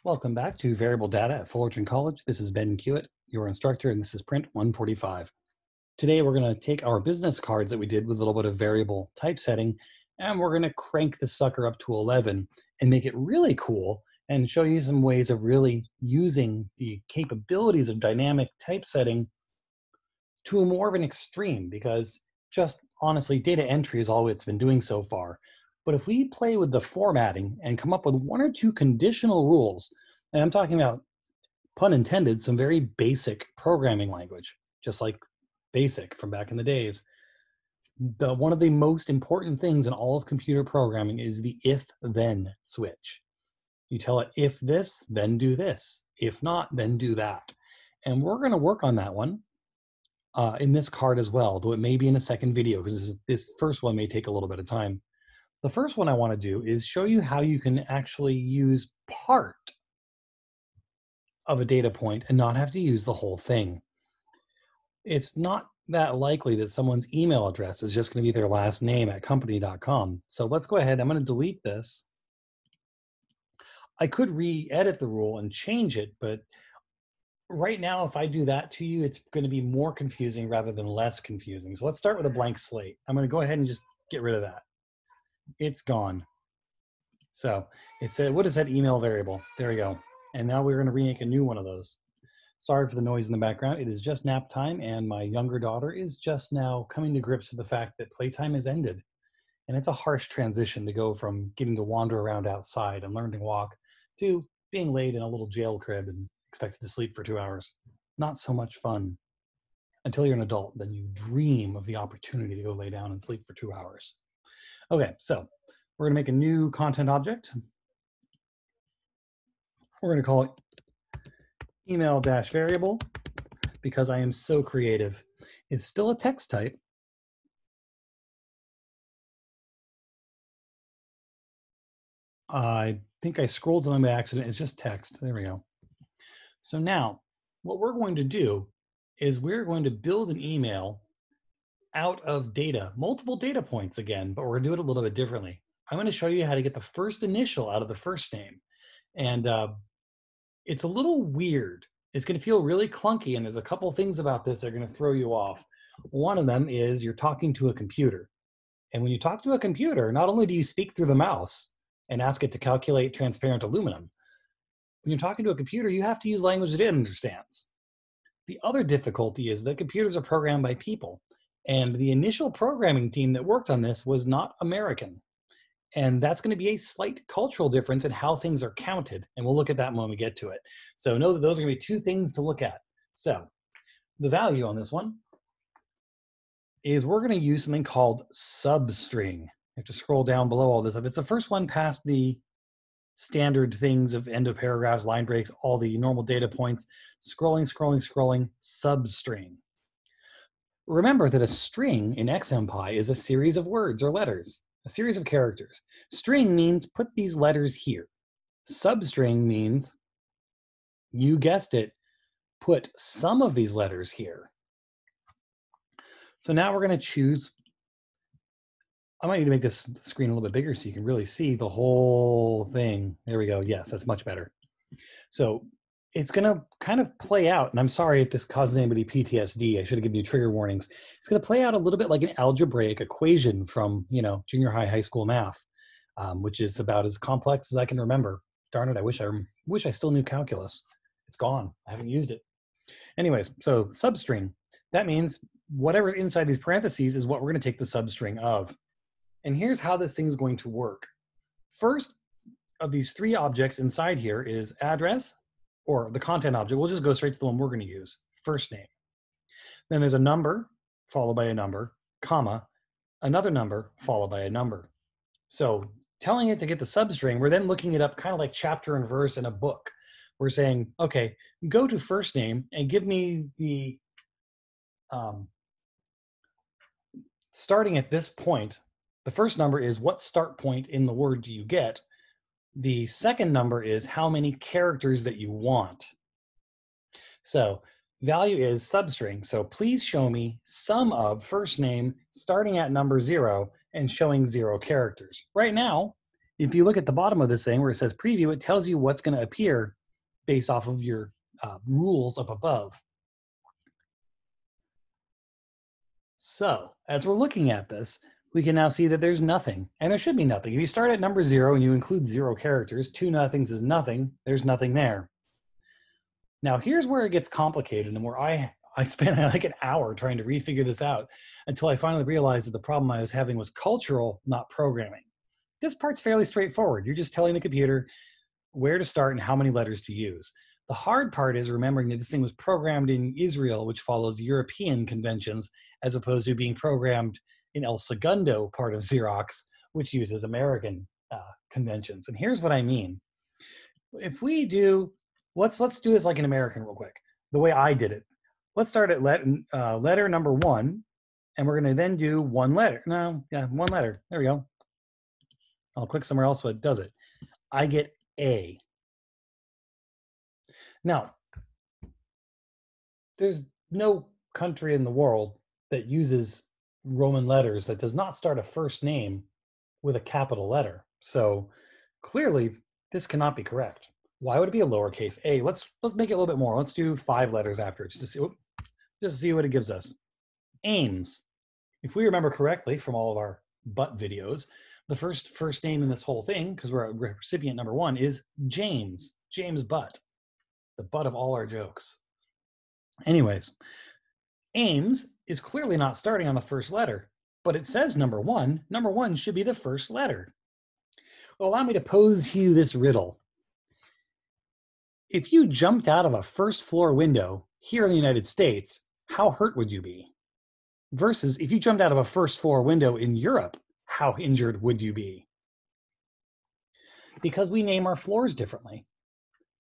Welcome back to Variable Data at Fullerton College. This is Ben Kewitt, your instructor, and this is print 145. Today we're going to take our business cards that we did with a little bit of variable typesetting, and we're going to crank the sucker up to 11 and make it really cool and show you some ways of really using the capabilities of dynamic typesetting to a more of an extreme, because just honestly, data entry is all it's been doing so far. But if we play with the formatting and come up with one or two conditional rules, and I'm talking about, pun intended, some very basic programming language, just like BASIC from back in the days. One of the most important things in all of computer programming is the if-then switch. You tell it, if this, then do this. If not, then do that. And we're going to work on that one in this card as well, though it may be in a second video because this first one may take a little bit of time. The first one I want to do is show you how you can actually use part of a data point and not have to use the whole thing. It's not that likely that someone's email address is just going to be their last name at company.com. So let's go ahead. I'm going to delete this. I could re-edit the rule and change it, but right now, if I do that to you, it's going to be more confusing rather than less confusing. So let's start with a blank slate. I'm going to go ahead and just get rid of that. It's gone. So it said, what is that email variable? There we go. And now we're going to remake a new one of those. Sorry for the noise in the background. It is just nap time, and my younger daughter is just now coming to grips with the fact that playtime has ended. And it's a harsh transition to go from getting to wander around outside and learn to walk to being laid in a little jail crib and expected to sleep for 2 hours. Not so much fun until you're an adult. Then you dream of the opportunity to go lay down and sleep for 2 hours. Okay, so we're going to make a new content object. We're going to call it email-variable because I am so creative. It's still a text type. I think I scrolled something by accident. It's just text. There we go. So now what we're going to do is we're going to build an email out of data, multiple data points again, but we're going to do it a little bit differently. I'm going to show you how to get the first initial out of the first name. And it's a little weird. It's going to feel really clunky, and there's a couple things about this that are going to throw you off. One of them is you're talking to a computer. And when you talk to a computer, not only do you speak through the mouse and ask it to calculate transparent aluminum, when you're talking to a computer, you have to use language that it understands. The other difficulty is that computers are programmed by people. And the initial programming team that worked on this was not American. And that's going to be a slight cultural difference in how things are counted. And we'll look at that when we get to it. So know that those are going to be two things to look at. So the value on this one is we're going to use something called substring. You have to scroll down below all this. If it's the first one past the standard things of end of paragraphs, line breaks, all the normal data points, scrolling, substring. Remember that a string in XMPie is a series of words or letters, a series of characters. String means put these letters here. Substring means, you guessed it, put some of these letters here. So now we're going to choose, I want you to make this screen a little bit bigger so you can really see the whole thing. There we go. Yes, that's much better. So it's going to kind of play out, and I'm sorry if this causes anybody PTSD. I should have given you trigger warnings. It's going to play out a little bit like an algebraic equation from, junior high, high school math, which is about as complex as I can remember. Darn it, I wish I still knew calculus. It's gone. I haven't used it. Anyways, so substring. That means whatever's inside these parentheses is what we're going to take the substring of. And here's how this thing's going to work. First of these three objects inside here is address, or the content object. We'll just go straight to the one we're going to use, first name. Then there's a number followed by a number, comma, another number followed by a number. So telling it to get the substring, we're then looking it up kind of like chapter and verse in a book. We're saying, okay, go to first name and give me the, starting at this point, the first number is what start point in the word do you get? The second number is how many characters that you want. So value is substring. So please show me sum of first name starting at number 0 and showing 0 characters. Right now, if you look at the bottom of this thing where it says preview, it tells you what's going to appear based off of your rules up above. So as we're looking at this, we can now see that there's nothing, and there should be nothing. If you start at number 0 and you include 0 characters, 2 nothings is nothing, there's nothing there. Now here's where it gets complicated and where I spent like an hour trying to refigure this out until I finally realized that the problem I was having was cultural, not programming. This part's fairly straightforward. You're just telling the computer where to start and how many letters to use. The hard part is remembering that this thing was programmed in Israel, which follows European conventions, as opposed to being programmed in El Segundo part of Xerox, which uses American conventions. And here's what I mean. If we do, let's do this like an American real quick, the way I did it. Let's start at letter number 1, and we're going to then do one letter. No, yeah, one letter. There we go. I'll click somewhere else so it does it. I get A. Now, there's no country in the world that uses Roman letters that does not start a first name with a capital letter. So clearly, this cannot be correct. Why would it be a lowercase a? Let's make it a little bit more. Let's do 5 letters after it just to see what it gives us. Ames. If we remember correctly from all of our butt videos, the first name in this whole thing, because we're at recipient number 1, is James. James Butt. The butt of all our jokes. Anyways, Ames is clearly not starting on the first letter, but it says number 1. Number 1 should be the first letter. Well, allow me to pose you this riddle. If you jumped out of a first floor window here in the United States, how hurt would you be? Versus if you jumped out of a first floor window in Europe, how injured would you be? Because we name our floors differently.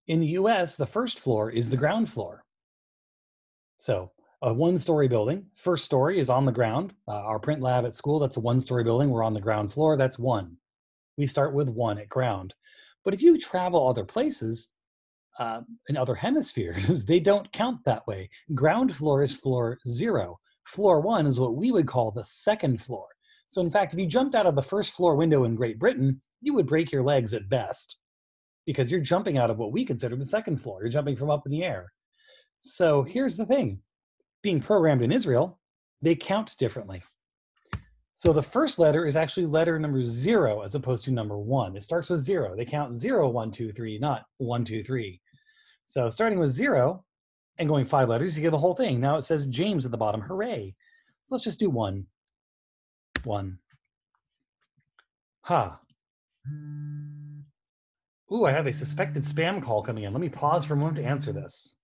In the US, the first floor is the ground floor. So a 1-story building, first story is on the ground. Our print lab at school, that's a 1-story building. We're on the ground floor, that's 1. We start with 1 at ground. But if you travel other places, in other hemispheres, they don't count that way. Ground floor is floor 0. Floor 1 is what we would call the second floor. So in fact, if you jumped out of the first floor window in Great Britain, you would break your legs at best, because you're jumping out of what we consider the second floor. You're jumping from up in the air. So here's the thing. Being programmed in Israel, they count differently. So the first letter is actually letter number 0 as opposed to number 1. It starts with 0. They count 0, 1, 2, 3, not 1, 2, 3. So starting with 0 and going 5 letters, you get the whole thing. Now it says James at the bottom. Hooray. So let's just do 1. 1. Ha. Ooh, I have a suspected spam call coming in. Let me pause for a moment to answer this.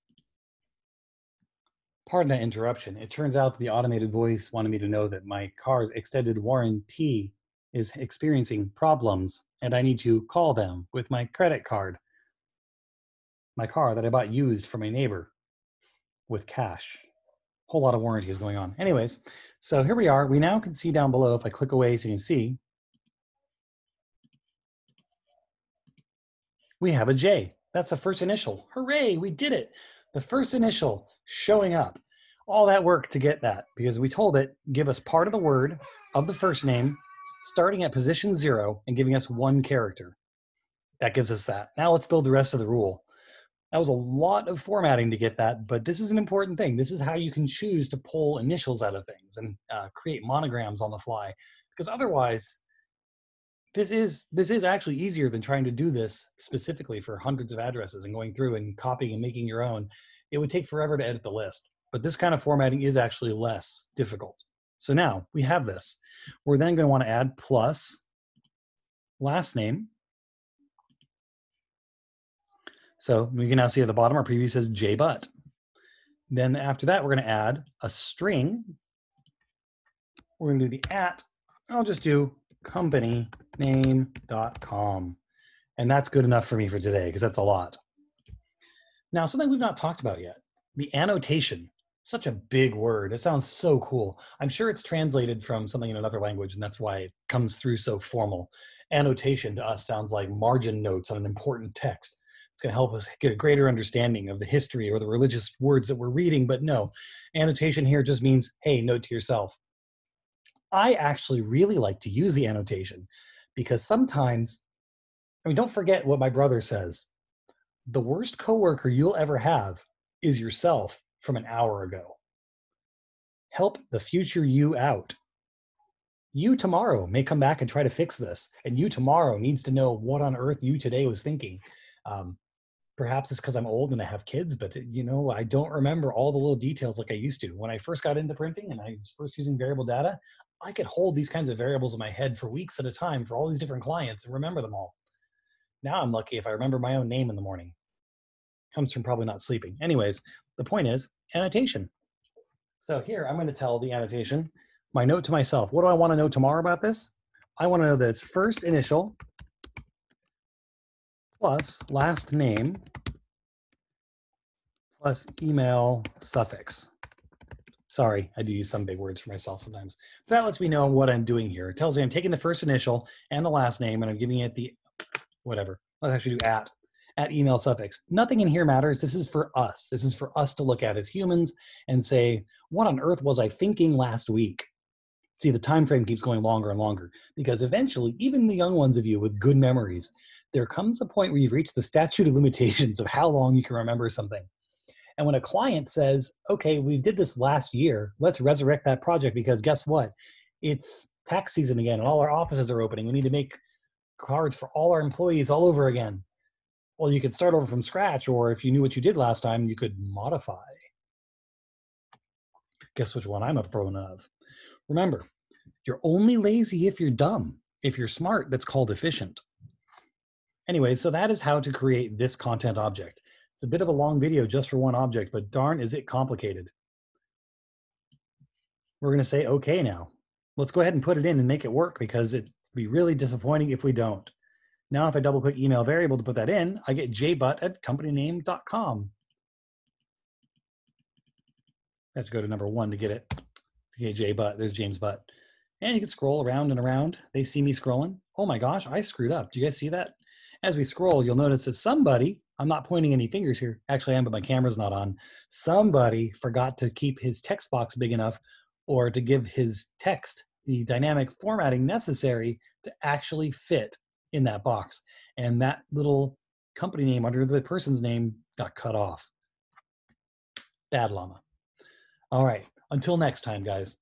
Pardon that interruption. It turns out that the automated voice wanted me to know that my car's extended warranty is experiencing problems, and I need to call them with my credit card. My car that I bought used from a neighbor with cash. Whole lot of warranty is going on. Anyways, so here we are. We now can see down below, if I click away so you can see, we have a J. That's the first initial. Hooray, we did it. The first initial showing up. All that work to get that, because we told it, give us part of the word of the first name, starting at position 0 and giving us 1 character. That gives us that. Now let's build the rest of the rule. That was a lot of formatting to get that, but this is an important thing. This is how you can choose to pull initials out of things and create monograms on the fly, because otherwise, this is actually easier than trying to do this specifically for hundreds of addresses and going through and copying and making your own. It would take forever to edit the list, but this kind of formatting is actually less difficult. So now we have this. We're then going to want to add plus last name. So we can now see at the bottom, our preview says jbutt. Then after that, we're going to add a string. We're going to do the @ I'll just do companyname.com. And that's good enough for me for today, because that's a lot. Now, something we've not talked about yet, the annotation. Such a big word. It sounds so cool. I'm sure it's translated from something in another language, and that's why it comes through so formal. Annotation to us sounds like margin notes on an important text. It's going to help us get a greater understanding of the history or the religious words that we're reading, but no. Annotation here just means, hey, note to yourself. I actually really like to use the annotation because sometimes I mean, don't forget what my brother says. The worst coworker you'll ever have is yourself from an hour ago. Help the future you out. You tomorrow may come back and try to fix this, and you tomorrow needs to know what on earth you today was thinking. Um, Perhaps it's because I'm old and I have kids, but I don't remember all the little details like I used to. When I first got into printing and I was first using variable data, I could hold these kinds of variables in my head for weeks at a time for all these different clients and remember them all. Now I'm lucky if I remember my own name in the morning. Comes from probably not sleeping. Anyways, the point is annotation. So here I'm going to tell the annotation, my note to myself. What do I want to know tomorrow about this? I want to know that it's first initial plus last name plus email suffix. Sorry, I do use some big words for myself sometimes. But that lets me know what I'm doing here. It tells me I'm taking the first initial and the last name and I'm giving it the whatever. Let's actually do at email suffix. Nothing in here matters. This is for us. This is for us to look at as humans and say, what on earth was I thinking last week? See, the time frame keeps going longer and longer because eventually, even the young ones of you with good memories, there comes a point where you've reached the statute of limitations of how long you can remember something. And when a client says, okay, we did this last year, let's resurrect that project because guess what? It's tax season again and all our offices are opening. We need to make cards for all our employees all over again. Well, you could start over from scratch, or if you knew what you did last time, you could modify. Guess which one I'm a proponent of. Remember, you're only lazy if you're dumb. If you're smart, that's called efficient. Anyway, so that is how to create this content object. It's a bit of a long video just for one object, but darn is it complicated. We're going to say okay now. Let's go ahead and put it in and make it work because it'd be really disappointing if we don't. Now, if I double click email variable to put that in, I get jbutt@companyname.com. I have to go to number 1 to get it. Okay, jbutt, there's James Butt. And you can scroll around and around. They see me scrolling. Oh my gosh, I screwed up. Do you guys see that? As we scroll, you'll notice that somebody, I'm not pointing any fingers here. Actually, I am, but my camera's not on. Somebody forgot to keep his text box big enough or to give his text the dynamic formatting necessary to actually fit in that box. And that little company name under the person's name got cut off. Bad llama. All right, until next time, guys.